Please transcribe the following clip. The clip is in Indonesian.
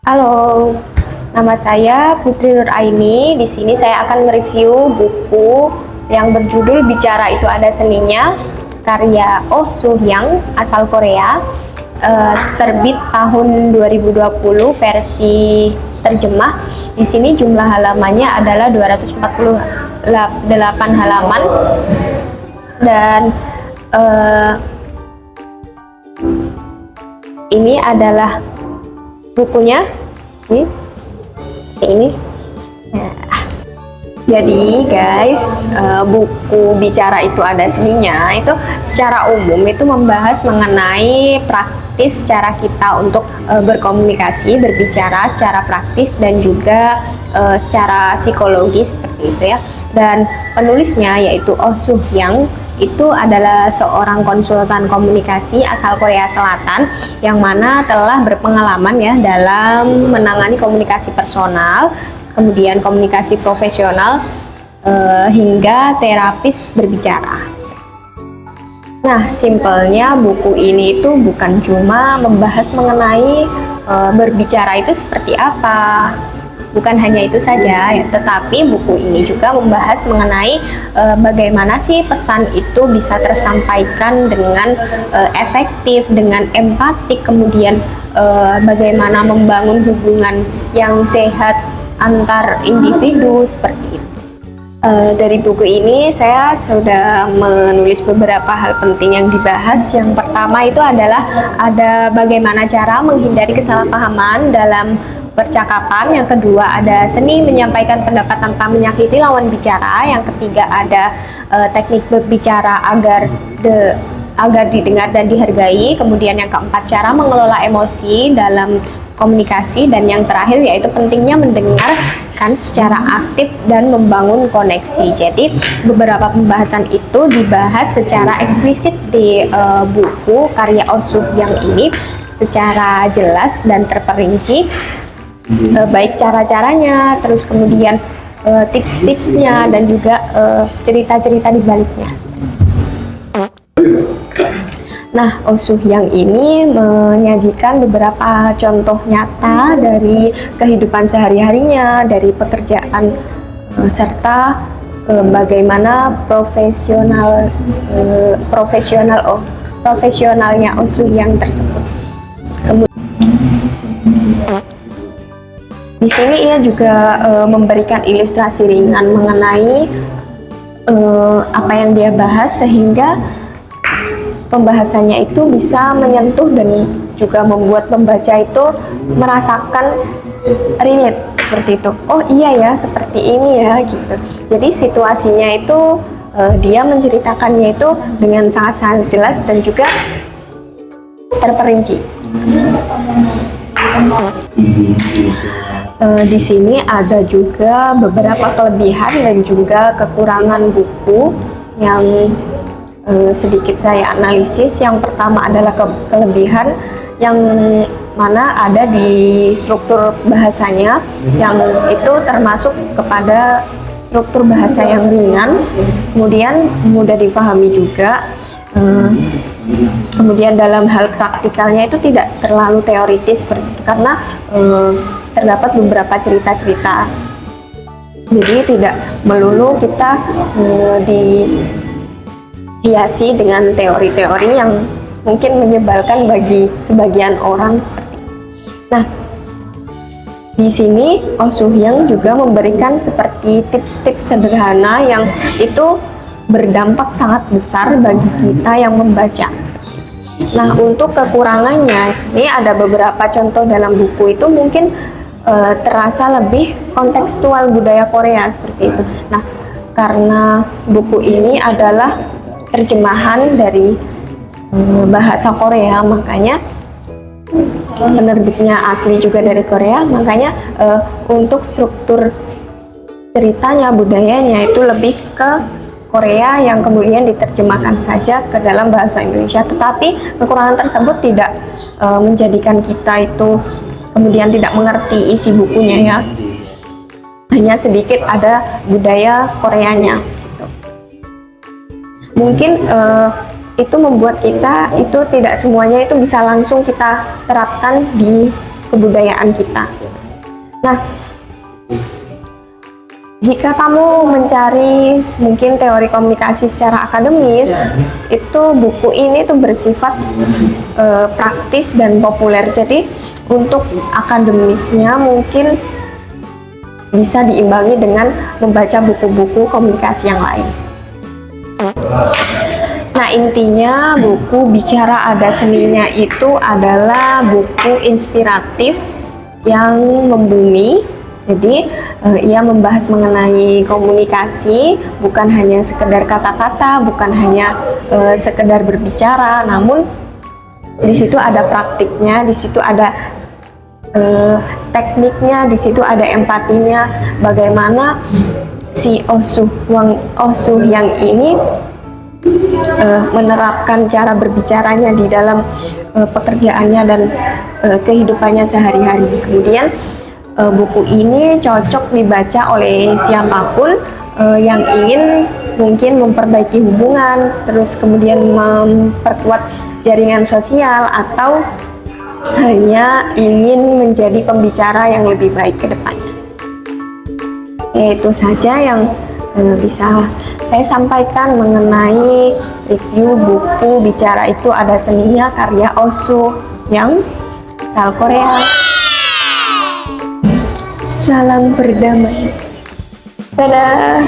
Halo, nama saya Putri Nur Aini. Di sini saya akan mereview buku yang berjudul Bicara Itu Ada Seninya, karya Oh Soo-hyang, asal Korea, terbit tahun 2020 versi terjemah. Di sini jumlah halamannya adalah 248 halaman dan ini adalah bukunya seperti ini. Jadi guys, buku Bicara Itu Ada Seninya itu secara umum itu membahas mengenai praktis cara kita untuk berkomunikasi, berbicara secara praktis dan juga secara psikologis seperti itu ya. Dan penulisnya yaitu Oh Soo-hyang itu adalah seorang konsultan komunikasi asal Korea Selatan yang mana telah berpengalaman ya dalam menangani komunikasi personal, kemudian komunikasi profesional, hingga terapis berbicara. Nah, simpelnya buku ini itu bukan cuma membahas mengenai berbicara itu seperti apa. Bukan hanya itu saja, ya, tetapi buku ini juga membahas mengenai bagaimana sih pesan itu bisa tersampaikan dengan efektif, dengan empatik, kemudian bagaimana membangun hubungan yang sehat antar individu seperti itu. Dari buku ini saya sudah menulis beberapa hal penting yang dibahas. Yang pertama itu adalah ada bagaimana cara menghindari kesalahpahaman dalam percakapan. Yang kedua ada seni menyampaikan pendapat tanpa menyakiti lawan bicara. Yang ketiga ada teknik berbicara agar didengar dan dihargai. Kemudian yang keempat cara mengelola emosi dalam komunikasi, dan yang terakhir yaitu pentingnya mendengarkan secara aktif dan membangun koneksi. Jadi beberapa pembahasan itu dibahas secara eksplisit di buku karya Oh Soo-hyang ini secara jelas dan terperinci, baik cara-caranya, terus kemudian tips-tipsnya, dan juga cerita-cerita di baliknya. Nah, Oh Soo-hyang ini menyajikan beberapa contoh nyata dari kehidupan sehari-harinya, dari pekerjaan, serta bagaimana profesionalnya Oh Soo-hyang tersebut. Di sini ia juga memberikan ilustrasi ringan mengenai apa yang dia bahas, sehingga pembahasannya itu bisa menyentuh dan juga membuat pembaca itu merasakan relate seperti itu. Oh iya ya, seperti ini ya gitu. Jadi situasinya itu dia menceritakannya itu dengan sangat-sangat jelas dan juga terperinci. Di sini ada juga beberapa kelebihan dan juga kekurangan buku yang sedikit saya analisis. Yang pertama adalah kelebihan yang mana ada di struktur bahasanya, yang itu termasuk kepada struktur bahasa yang ringan, kemudian mudah difahami juga. Kemudian dalam hal praktikalnya itu tidak terlalu teoritis karena terdapat beberapa cerita-cerita, jadi tidak melulu kita dihiasi dengan teori-teori yang mungkin menyebalkan bagi sebagian orang seperti itu. Nah, di sini Oh Soo-hyang juga memberikan seperti tips-tips sederhana yang itu berdampak sangat besar bagi kita yang membaca. Nah, untuk kekurangannya, ini ada beberapa contoh dalam buku itu mungkin terasa lebih kontekstual budaya Korea seperti itu. Nah, karena buku ini adalah terjemahan dari bahasa Korea, makanya penerbitnya asli juga dari Korea, makanya untuk struktur ceritanya, budayanya itu lebih ke Korea yang kemudian diterjemahkan saja ke dalam bahasa Indonesia. Tetapi kekurangan tersebut tidak menjadikan kita itu kemudian tidak mengerti isi bukunya ya. Hanya sedikit ada budaya Koreanya. Mungkin itu membuat kita itu tidak semuanya itu bisa langsung kita terapkan di kebudayaan kita. Nah, jika kamu mencari mungkin teori komunikasi secara akademis, itu buku ini tuh bersifat praktis dan populer. Jadi untuk akademisnya mungkin bisa diimbangi dengan membaca buku-buku komunikasi yang lain. Nah, intinya buku Bicara Ada Seninya itu adalah buku inspiratif yang membumi. Jadi ia membahas mengenai komunikasi, bukan hanya sekedar kata-kata, bukan hanya sekedar berbicara, namun di situ ada praktiknya, di situ ada tekniknya, di situ ada empatinya, bagaimana si Osuh yang ini menerapkan cara berbicaranya di dalam pekerjaannya dan kehidupannya sehari-hari. Kemudian buku ini cocok dibaca oleh siapapun yang ingin mungkin memperbaiki hubungan, terus kemudian memperkuat jaringan sosial, atau hanya ingin menjadi pembicara yang lebih baik ke depannya. Itu saja yang bisa saya sampaikan mengenai review buku Bicara Itu Ada Seninya karya Osuh yang asal Korea. Salam berdamai. Dadah.